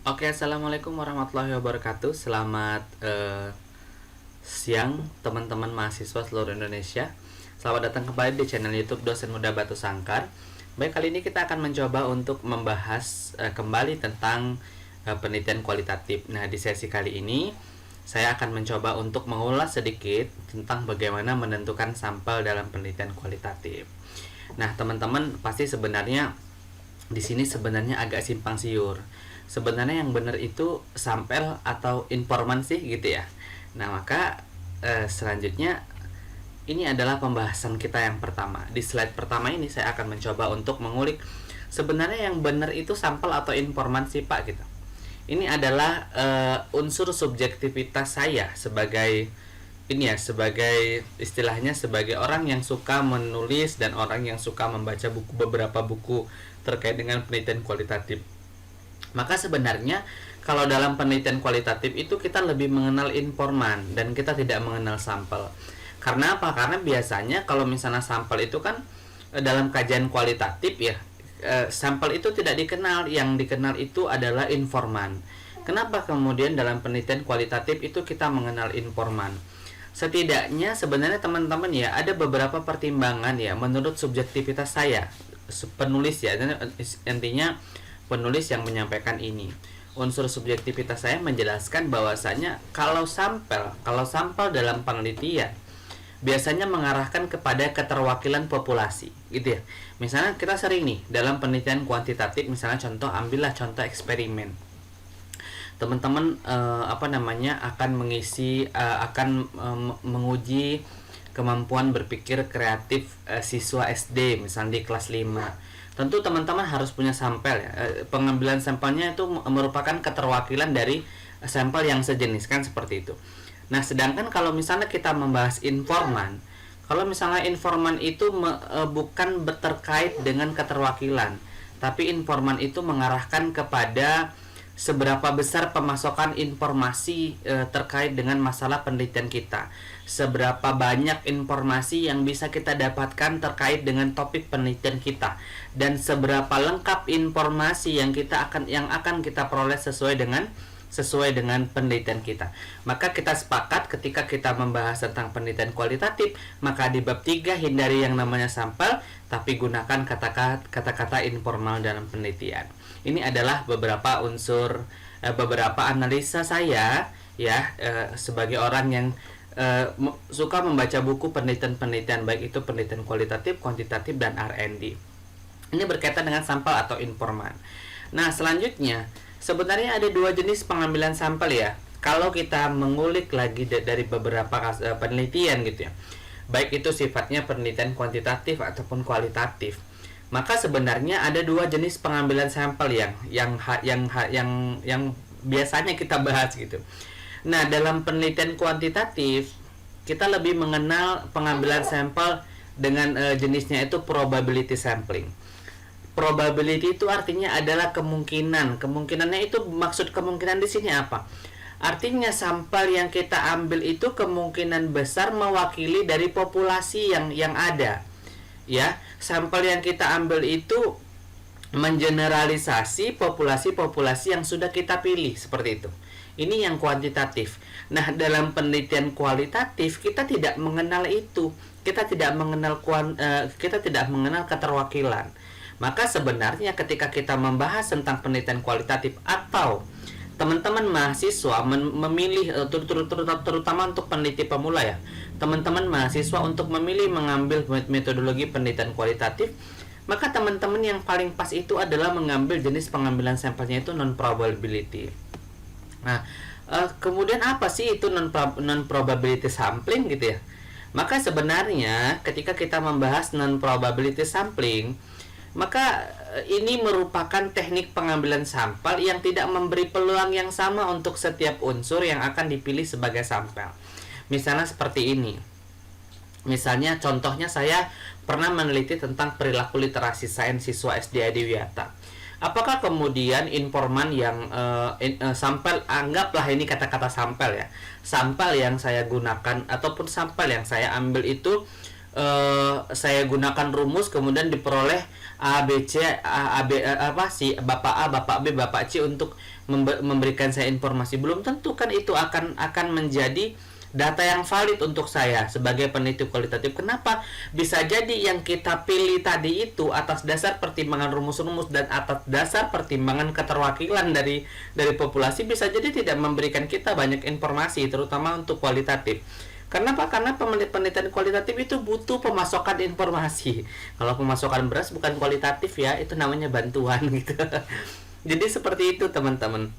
Oke, assalamualaikum warahmatullahi wabarakatuh. Selamat siang teman-teman mahasiswa seluruh Indonesia. Selamat datang kembali di channel YouTube Dosen Muda Batu Sangkar. Baik, kali ini kita akan mencoba untuk membahas kembali tentang penelitian kualitatif. Nah, di sesi kali ini saya akan mencoba untuk mengulas sedikit tentang bagaimana menentukan sampel dalam penelitian kualitatif. Nah, teman-teman pasti sebenarnya di sini sebenarnya agak simpang siur. Sebenarnya yang benar itu sampel atau informan sih gitu ya. Nah, maka selanjutnya ini adalah pembahasan kita yang pertama. Di slide pertama ini saya akan mencoba untuk mengulik sebenarnya yang benar itu sampel atau informan sih Pak gitu. Ini adalah unsur subjektivitas saya sebagai sebagai istilahnya sebagai orang yang suka menulis dan orang yang suka membaca beberapa buku terkait dengan penelitian kualitatif. Maka sebenarnya kalau dalam penelitian kualitatif itu kita lebih mengenal informan dan kita tidak mengenal sampel. Karena apa? Karena biasanya kalau misalnya sampel itu kan dalam kajian kualitatif ya, sampel itu tidak dikenal, yang dikenal itu adalah informan. Kenapa kemudian dalam penelitian kualitatif itu kita mengenal informan? Setidaknya sebenarnya teman-teman ya ada beberapa pertimbangan ya menurut subjektivitas saya penulis ya, intinya penulis yang menyampaikan ini. Unsur subjektivitas saya menjelaskan bahwasanya kalau sampel dalam penelitian biasanya mengarahkan kepada keterwakilan populasi, gitu ya. Misalnya kita sering nih dalam penelitian kuantitatif, misalnya ambillah contoh eksperimen. Teman-teman akan menguji kemampuan berpikir kreatif siswa SD misalnya di kelas 5. Tentu teman-teman harus punya sampel ya. Pengambilan sampelnya itu merupakan keterwakilan dari sampel yang sejenis kan seperti itu. Nah, sedangkan kalau misalnya kita membahas informan, kalau misalnya informan itu bukan terkait dengan keterwakilan, tapi informan itu mengarahkan kepada seberapa besar pemasokan informasi terkait dengan masalah penelitian kita, seberapa banyak informasi yang bisa kita dapatkan terkait dengan topik penelitian kita, dan seberapa lengkap informasi yang akan kita peroleh sesuai dengan penelitian kita. Maka kita sepakat ketika kita membahas tentang penelitian kualitatif, maka di bab 3 hindari yang namanya sampel, tapi gunakan kata-kata informal dalam penelitian. Ini adalah beberapa unsur, beberapa analisa saya ya, sebagai orang yang suka membaca buku penelitian-penelitian, baik itu penelitian kualitatif, kuantitatif, dan R&D. Ini berkaitan dengan sampel atau informan. Nah, selanjutnya sebenarnya ada dua jenis pengambilan sampel ya. Kalau kita mengulik lagi dari beberapa penelitian gitu ya, baik itu sifatnya penelitian kuantitatif ataupun kualitatif, maka sebenarnya ada dua jenis pengambilan sampel yang biasanya kita bahas gitu. Nah, dalam penelitian kuantitatif kita lebih mengenal pengambilan sampel dengan jenisnya itu probability sampling. Probability itu artinya adalah kemungkinan. Kemungkinannya itu, maksud kemungkinan di sini apa? Artinya sampel yang kita ambil itu kemungkinan besar mewakili dari populasi yang ada. Ya, sampel yang kita ambil itu mengeneralisasi populasi-populasi yang sudah kita pilih, seperti itu. Ini yang kuantitatif. Nah, dalam penelitian kualitatif kita tidak mengenal itu. Kita tidak mengenal keterwakilan. Maka sebenarnya ketika kita membahas tentang penelitian kualitatif atau teman-teman mahasiswa memilih, terutama untuk peneliti pemula ya, teman-teman mahasiswa untuk memilih mengambil metodologi penelitian kualitatif, maka teman-teman yang paling pas itu adalah mengambil jenis pengambilan sampelnya itu non probability. Nah, kemudian apa sih itu non probability sampling gitu ya? Maka sebenarnya ketika kita membahas non probability sampling, maka ini merupakan teknik pengambilan sampel yang tidak memberi peluang yang sama untuk setiap unsur yang akan dipilih sebagai sampel. Misalnya seperti ini. Misalnya contohnya saya pernah meneliti tentang perilaku literasi sains siswa SD Adiwiyata. Apakah kemudian informan yang sampel, anggaplah ini kata-kata sampel ya, sampel yang saya gunakan ataupun sampel yang saya ambil itu saya gunakan rumus kemudian diperoleh A B C A B apa si Bapak A, Bapak B, Bapak C untuk memberikan saya informasi. Belum tentu kan itu akan menjadi data yang valid untuk saya sebagai peneliti kualitatif. Kenapa? Bisa jadi yang kita pilih tadi itu atas dasar pertimbangan rumus-rumus dan atas dasar pertimbangan keterwakilan dari populasi, bisa jadi tidak memberikan kita banyak informasi, terutama untuk kualitatif. Kenapa? Karena penelitian kualitatif itu butuh pemasokan informasi. Kalau pemasokan beras bukan kualitatif ya, itu namanya bantuan gitu. Jadi seperti itu teman-teman.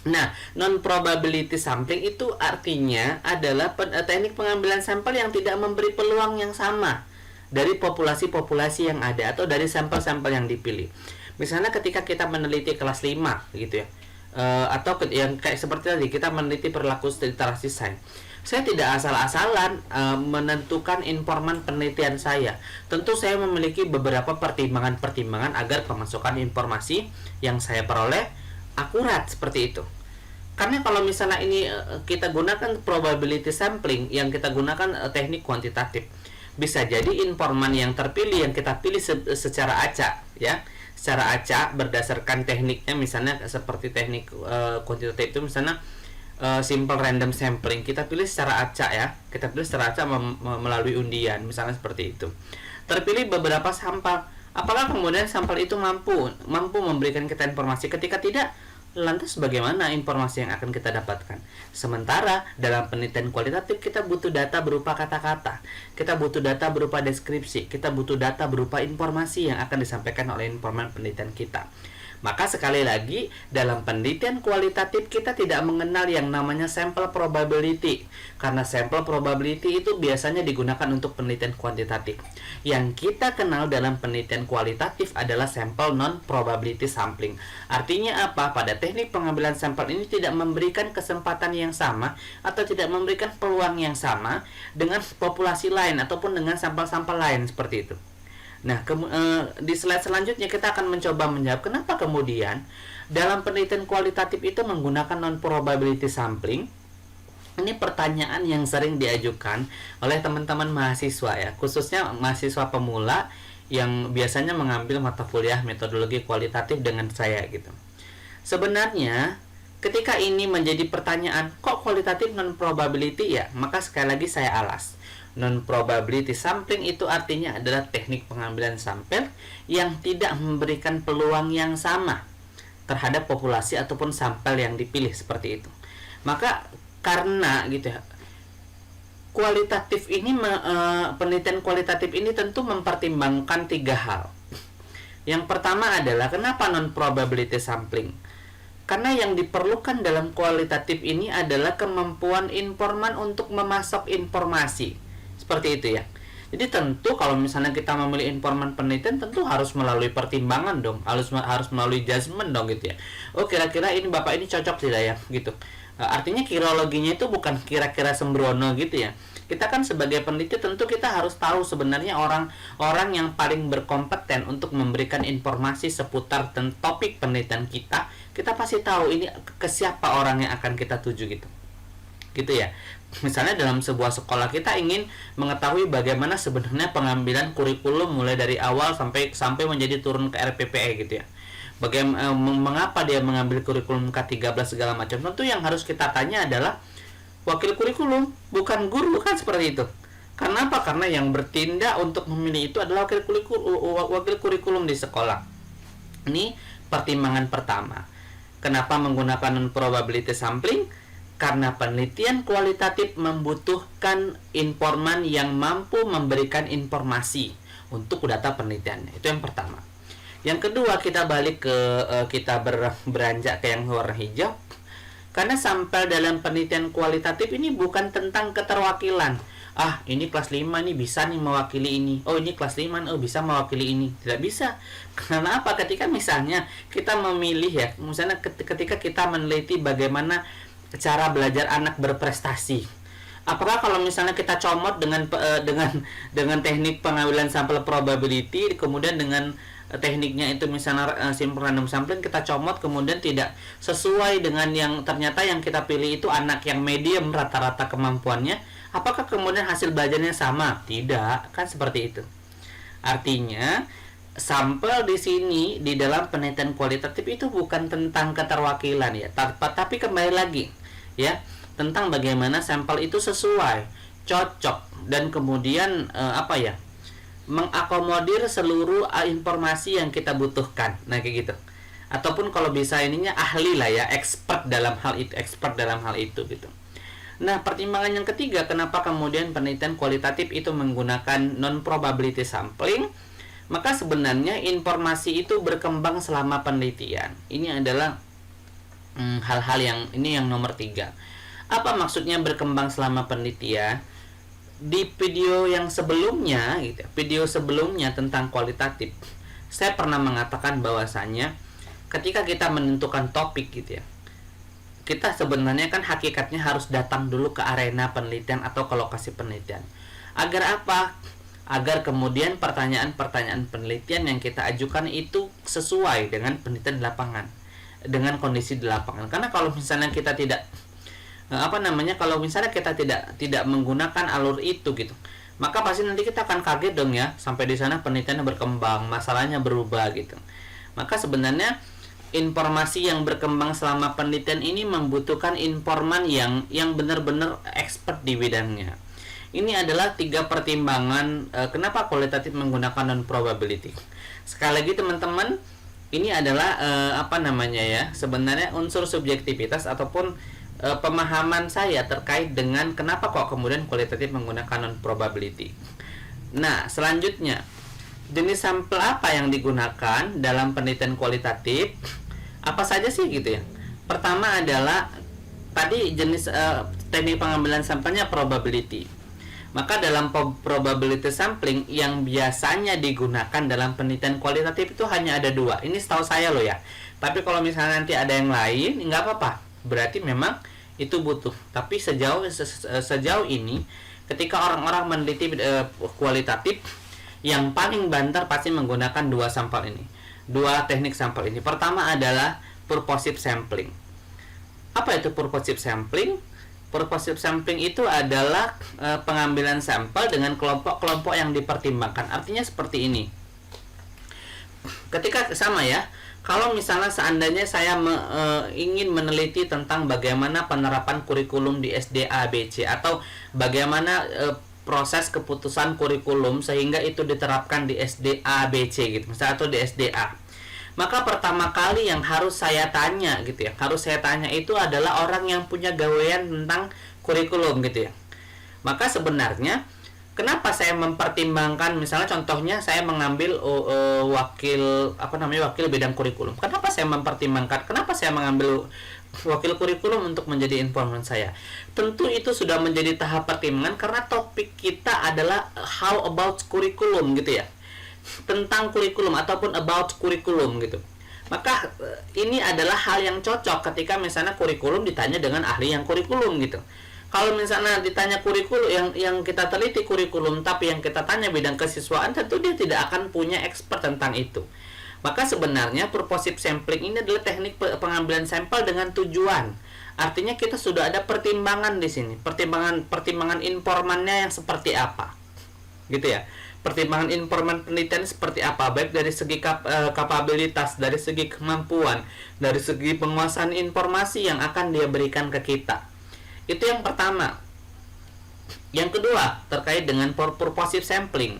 Nah, non-probability sampling itu artinya adalah teknik pengambilan sampel yang tidak memberi peluang yang sama dari populasi-populasi yang ada atau dari sampel-sampel yang dipilih. Misalnya ketika kita meneliti kelas 5 gitu ya, atau yang kayak seperti tadi kita meneliti perilaku literasi sains. Saya tidak asal-asalan menentukan informan penelitian saya. Tentu saya memiliki beberapa pertimbangan-pertimbangan agar pemasukan informasi yang saya peroleh akurat seperti itu. Karena kalau misalnya ini kita gunakan probability sampling, yang kita gunakan teknik kuantitatif, bisa jadi informan yang terpilih yang kita pilih secara acak ya, secara acak berdasarkan tekniknya, misalnya seperti teknik kuantitatif itu misalnya simple random sampling, kita pilih secara acak ya, kita pilih secara acak melalui undian misalnya seperti itu. Terpilih beberapa sampel, apakah kemudian sampel itu mampu memberikan kita informasi? Ketika tidak, lantas bagaimana informasi yang akan kita dapatkan? Sementara dalam penelitian kualitatif kita butuh data berupa kata-kata, kita butuh data berupa deskripsi, kita butuh data berupa informasi yang akan disampaikan oleh informan penelitian kita. Maka sekali lagi, dalam penelitian kualitatif kita tidak mengenal yang namanya sample probability, karena sample probability itu biasanya digunakan untuk penelitian kuantitatif. Yang kita kenal dalam penelitian kualitatif adalah sample non-probability sampling. Artinya apa? Pada teknik pengambilan sampel ini tidak memberikan kesempatan yang sama atau tidak memberikan peluang yang sama dengan populasi lain ataupun dengan sampel-sampel lain seperti itu. Nah, di slide selanjutnya kita akan mencoba menjawab kenapa kemudian dalam penelitian kualitatif itu menggunakan non-probability sampling. Ini pertanyaan yang sering diajukan oleh teman-teman mahasiswa ya, khususnya mahasiswa pemula yang biasanya mengambil mata kuliah metodologi kualitatif dengan saya gitu. Sebenarnya ketika ini menjadi pertanyaan, kok kualitatif non-probability ya? Maka sekali lagi saya alas. Non-probability sampling itu artinya adalah teknik pengambilan sampel yang tidak memberikan peluang yang sama terhadap populasi ataupun sampel yang dipilih seperti itu. Maka karena gitu ya, kualitatif ini penelitian kualitatif ini tentu mempertimbangkan 3 hal. Yang pertama adalah kenapa non-probability sampling? Karena yang diperlukan dalam kualitatif ini adalah kemampuan informan untuk memasok informasi. Seperti itu ya. Jadi tentu kalau misalnya kita memilih informan penelitian tentu harus melalui pertimbangan dong, harus melalui judgement dong gitu ya. Oh kira-kira ini Bapak ini cocok tidak ya gitu. Artinya kirologinya itu bukan kira-kira sembrono gitu ya. Kita kan sebagai peneliti tentu kita harus tahu sebenarnya orang yang paling berkompeten untuk memberikan informasi seputar topik penelitian kita. Kita pasti tahu ini ke siapa orang yang akan kita tuju gitu. Gitu ya. Misalnya dalam sebuah sekolah kita ingin mengetahui bagaimana sebenarnya pengambilan kurikulum mulai dari awal sampai menjadi turun ke RPPE gitu ya. Bagaimana mengapa dia mengambil kurikulum K13 segala macam. Tentu yang harus kita tanya adalah wakil kurikulum, bukan guru, kan seperti itu. Karena apa? Karena yang bertindak untuk memilih itu adalah wakil kurikulum di sekolah. Ini pertimbangan pertama. Kenapa menggunakan non-probability sampling? Karena penelitian kualitatif membutuhkan informan yang mampu memberikan informasi untuk data penelitiannya. Itu yang pertama. Yang kedua, kita balik ke beranjak ke yang warna hijau. Karena sampel dalam penelitian kualitatif ini bukan tentang keterwakilan. Ah, ini kelas 5 nih bisa nih mewakili ini. Oh, ini kelas 5 bisa mewakili ini. Tidak bisa. Karena apa? Ketika misalnya kita memilih ya, misalnya ketika kita meneliti bagaimana cara belajar anak berprestasi. Apakah kalau misalnya kita comot dengan teknik pengambilan sampel probability, kemudian dengan tekniknya itu misalnya simple random sampling, kita comot kemudian tidak sesuai dengan yang ternyata yang kita pilih itu anak yang medium rata-rata kemampuannya, apakah kemudian hasil belajarnya sama? Tidak, kan seperti itu. Artinya sampel di sini di dalam penelitian kualitatif itu bukan tentang keterwakilan ya, tapi kembali lagi ya, tentang bagaimana sampel itu sesuai, cocok, dan kemudian mengakomodir seluruh informasi yang kita butuhkan. Nah, kayak gitu. Ataupun kalau bisa ininya ahli lah ya, expert dalam hal itu gitu. Nah, pertimbangan yang ketiga kenapa kemudian penelitian kualitatif itu menggunakan non probability sampling? Maka sebenarnya informasi itu berkembang selama penelitian. Ini adalah hal-hal yang nomor 3. Apa maksudnya berkembang selama penelitian? Di video yang sebelumnya, video sebelumnya tentang kualitatif, saya pernah mengatakan bahwasanya ketika kita menentukan topik gitu ya, kita sebenarnya kan hakikatnya harus datang dulu ke arena penelitian atau ke lokasi penelitian. Agar apa? Agar kemudian pertanyaan-pertanyaan penelitian yang kita ajukan itu sesuai dengan penelitian di lapangan, dengan kondisi di lapangan. Karena kalau misalnya kita kalau misalnya kita tidak menggunakan alur itu gitu, maka pasti nanti kita akan kaget dong ya, sampai di sana penelitiannya berkembang, masalahnya berubah gitu. Maka sebenarnya informasi yang berkembang selama penelitian ini membutuhkan informan yang benar-benar expert di bidangnya. Ini adalah 3 pertimbangan kenapa kualitatif menggunakan non probability. Sekali lagi teman-teman, ini adalah sebenarnya unsur subjektivitas ataupun pemahaman saya terkait dengan kenapa kok kemudian kualitatif menggunakan non probability. Nah, selanjutnya, jenis sampel apa yang digunakan dalam penelitian kualitatif? Apa saja sih gitu ya? Pertama adalah tadi jenis teknik pengambilan sampelnya probability. Maka dalam probability sampling yang biasanya digunakan dalam penelitian kualitatif itu hanya ada 2. Ini setahu saya loh ya. Tapi kalau misalnya nanti ada yang lain, nggak apa-apa. Berarti memang itu butuh. Tapi sejauh ini ketika orang-orang meneliti kualitatif, yang paling banter pasti menggunakan 2 sampel ini. 2 teknik sampel ini. Pertama adalah purposive sampling. Apa itu purposive sampling? Purposive sampling itu adalah pengambilan sampel dengan kelompok-kelompok yang dipertimbangkan. Artinya seperti ini. Ketika sama ya, kalau misalnya seandainya saya ingin meneliti tentang bagaimana penerapan kurikulum di SD A, B, C, atau bagaimana proses keputusan kurikulum sehingga itu diterapkan di SD A, B, C gitu, misalnya, atau di SD A. Maka pertama kali yang harus saya tanya gitu ya, itu adalah orang yang punya gawean tentang kurikulum gitu ya. Maka sebenarnya kenapa saya mempertimbangkan, misalnya contohnya saya mengambil wakil bidang kurikulum. Kenapa saya mempertimbangkan? Kenapa saya mengambil wakil kurikulum untuk menjadi informan saya? Tentu itu sudah menjadi tahap pertimbangan karena topik kita adalah how about kurikulum gitu ya. Tentang kurikulum ataupun about kurikulum gitu. Maka ini adalah hal yang cocok ketika misalnya kurikulum ditanya dengan ahli yang kurikulum gitu. Kalau misalnya ditanya kurikulum yang kita teliti kurikulum tapi yang kita tanya bidang kesiswaan, tentu dia tidak akan punya expert tentang itu. Maka sebenarnya purposive sampling ini adalah teknik pengambilan sampel dengan tujuan. Artinya kita sudah ada pertimbangan di sini, pertimbangan informannya yang seperti apa. Gitu ya. Pertimbangan informan penelitian seperti apa, baik dari segi kapabilitas, dari segi kemampuan, dari segi penguasaan informasi yang akan dia berikan ke kita. Itu yang pertama. Yang kedua, terkait dengan purposive sampling,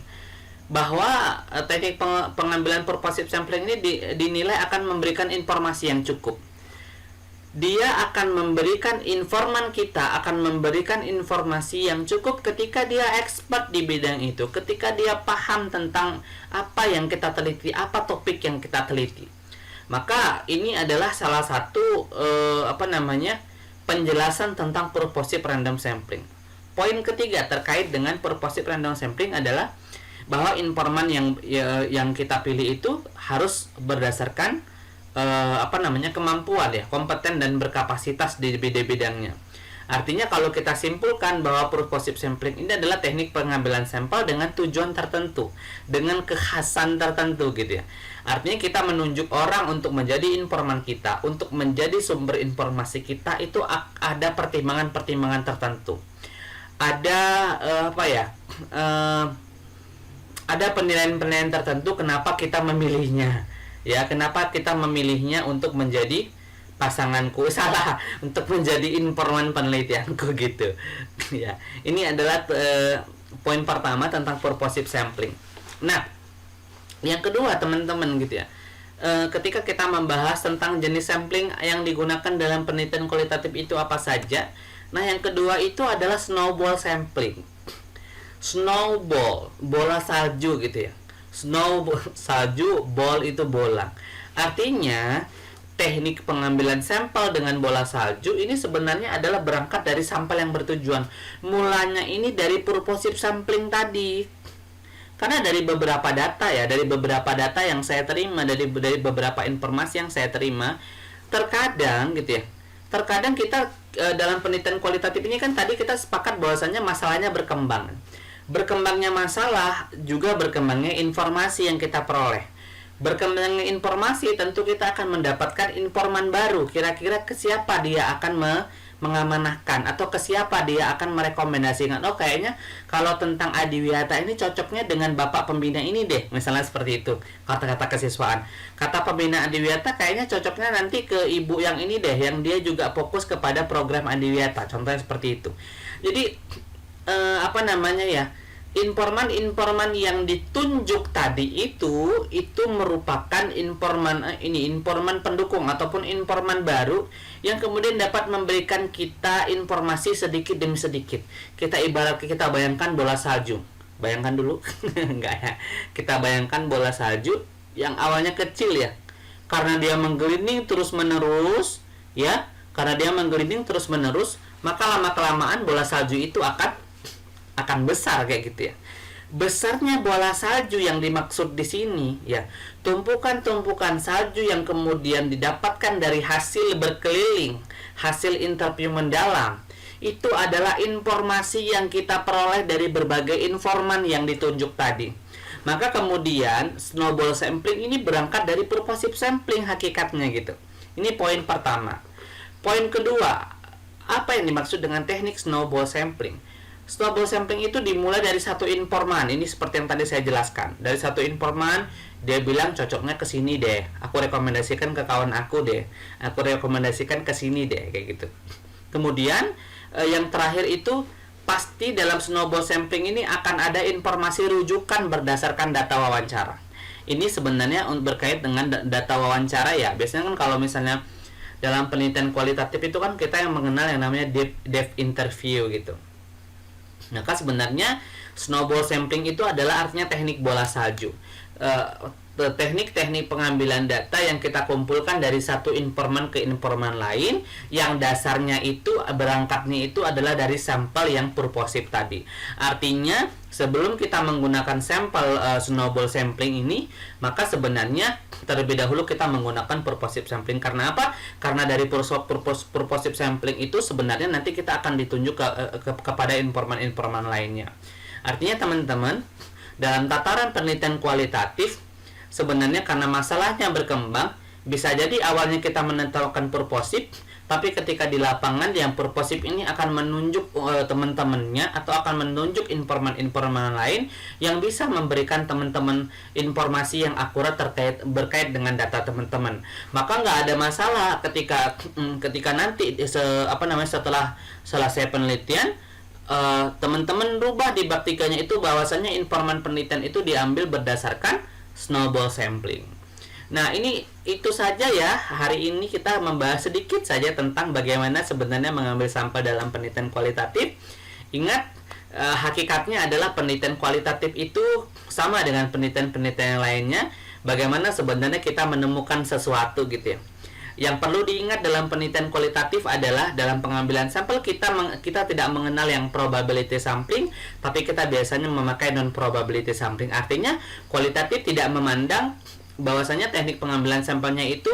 bahwa teknik pengambilan purposive sampling ini dinilai akan memberikan informasi yang cukup. Dia akan memberikan informasi yang cukup ketika dia expert di bidang itu, ketika dia paham tentang apa yang kita teliti, apa topik yang kita teliti. Maka ini adalah salah satu penjelasan tentang purposive random sampling. Poin ketiga terkait dengan purposive random sampling adalah bahwa informan yang kita pilih itu harus berdasarkan kemampuan ya, kompeten dan berkapasitas di bidangnya. Artinya kalau kita simpulkan bahwa purposive sampling ini adalah teknik pengambilan sampel dengan tujuan tertentu, dengan kekhasan tertentu gitu ya. Artinya kita menunjuk orang untuk menjadi informan kita, untuk menjadi sumber informasi kita, itu ada pertimbangan-pertimbangan tertentu. Ada ada penilaian-penilaian tertentu kenapa kita memilihnya. Ya, kenapa kita memilihnya untuk menjadi pasanganku, untuk menjadi informan penelitianku gitu. Ya, ini adalah poin pertama tentang purposive sampling. Nah, yang kedua teman-teman gitu ya, ketika kita membahas tentang jenis sampling yang digunakan dalam penelitian kualitatif itu apa saja. Nah, yang kedua itu adalah snowball sampling. Snowball, bola salju gitu ya. Snowball, salju, ball itu bola. Artinya teknik pengambilan sampel dengan bola salju ini sebenarnya adalah berangkat dari sampel yang bertujuan. Mulanya ini dari purposive sampling tadi. Karena dari beberapa data yang saya terima, dari beberapa informasi yang saya terima, terkadang gitu ya. Terkadang kita dalam penelitian kualitatif ini kan tadi kita sepakat bahwasannya masalahnya berkembang. Berkembangnya masalah juga berkembangnya informasi yang kita peroleh. Berkembangnya informasi tentu kita akan mendapatkan informan baru. Kira-kira ke siapa dia akan mengamanahkan atau ke siapa dia akan merekomendasikan. Oh, kayaknya kalau tentang adiwiyata ini cocoknya dengan bapak pembina ini deh. Misalnya seperti itu. Kata-kata kesiswaan. Kata pembina adiwiyata kayaknya cocoknya nanti ke ibu yang ini deh, yang dia juga fokus kepada program adiwiyata. Contohnya seperti itu. Jadi informan-informan yang ditunjuk tadi itu merupakan informan pendukung ataupun informan baru yang kemudian dapat memberikan kita informasi sedikit demi sedikit. Kita bayangkan bola salju. Bayangkan dulu. Enggak ya. Kita bayangkan bola salju yang awalnya kecil ya. Karena dia menggelinding terus-menerus ya. Maka lama-kelamaan bola salju itu akan besar kayak gitu ya. Besarnya bola salju yang dimaksud di sini ya, tumpukan-tumpukan salju yang kemudian didapatkan dari hasil berkeliling, hasil interview mendalam. Itu adalah informasi yang kita peroleh dari berbagai informan yang ditunjuk tadi. Maka kemudian snowball sampling ini berangkat dari purposive sampling hakikatnya gitu. Ini poin pertama. Poin kedua, apa yang dimaksud dengan teknik snowball sampling? Snowball sampling itu dimulai dari satu informan. Ini seperti yang tadi saya jelaskan. Dari satu informan, dia bilang cocoknya ke sini deh. Aku rekomendasikan ke kawan aku deh. Aku rekomendasikan ke sini deh, kayak gitu. Kemudian yang terakhir itu pasti dalam snowball sampling ini akan ada informasi rujukan berdasarkan data wawancara. Ini sebenarnya berkait dengan data wawancara ya. Biasanya kan kalau misalnya dalam penelitian kualitatif itu kan kita yang mengenal yang namanya depth interview gitu. Maka sebenarnya snowball sampling itu adalah artinya teknik bola salju. Teknik-teknik pengambilan data yang kita kumpulkan dari satu informan ke informan lain, yang dasarnya itu berangkatnya itu adalah dari sampel yang purposive tadi. Artinya sebelum kita menggunakan sampel snowball sampling ini, maka sebenarnya terlebih dahulu kita menggunakan purposive sampling. Karena apa? Karena dari purposive sampling itu sebenarnya nanti kita akan ditunjuk kepada informan-informan lainnya. Artinya teman-teman, dalam tataran penelitian kualitatif sebenarnya karena masalahnya berkembang, bisa jadi awalnya kita menentukan purposive, tapi ketika di lapangan yang purposive ini akan menunjuk teman-temannya atau akan menunjuk informan-informan lain yang bisa memberikan teman-teman informasi yang akurat berkait dengan data teman-teman. Maka nggak ada masalah ketika nanti setelah selesai penelitian, teman-teman rubah di bab 3-nya itu bahwasannya informan penelitian itu diambil berdasarkan snowball sampling. Nah, itu saja ya. Hari ini kita membahas sedikit saja tentang bagaimana sebenarnya mengambil sampel dalam penelitian kualitatif. Ingat, hakikatnya adalah penelitian kualitatif itu sama dengan penelitian-penelitian lainnya. Bagaimana sebenarnya kita menemukan sesuatu gitu ya. Yang perlu diingat dalam penelitian kualitatif adalah dalam pengambilan sampel kita tidak mengenal yang probability sampling, tapi kita biasanya memakai non probability sampling. Artinya kualitatif tidak memandang bahwasanya teknik pengambilan sampelnya itu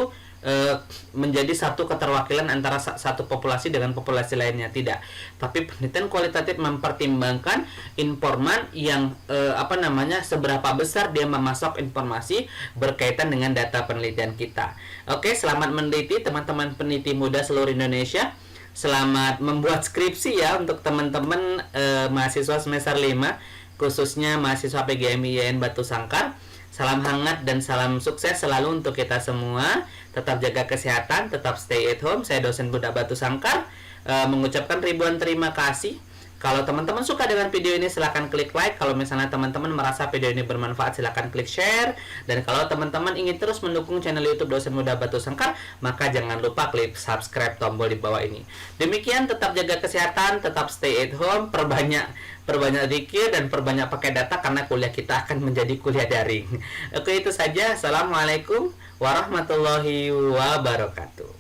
menjadi satu keterwakilan antara satu populasi dengan populasi lainnya, tidak. Tapi penelitian kualitatif mempertimbangkan informan yang seberapa besar dia memasok informasi berkaitan dengan data penelitian kita. Oke, selamat meneliti teman-teman peneliti muda seluruh Indonesia. Selamat membuat skripsi ya untuk teman-teman mahasiswa semester 5, khususnya mahasiswa PGMI IAIN Batu Sangkar. Salam hangat dan salam sukses selalu untuk kita semua. Tetap jaga kesehatan, tetap stay at home. Saya dosen Buddha Batu Sangkar mengucapkan ribuan terima kasih. Kalau teman-teman suka dengan video ini, silahkan klik like. Kalau misalnya teman-teman merasa video ini bermanfaat, silahkan klik share. Dan kalau teman-teman ingin terus mendukung channel YouTube Dosen Muda Batu Sangkar, maka jangan lupa klik subscribe tombol di bawah ini. Demikian, tetap jaga kesehatan, tetap stay at home, perbanyak zikir dan perbanyak pakai data karena kuliah kita akan menjadi kuliah daring. Oke, itu saja. Assalamualaikum warahmatullahi wabarakatuh.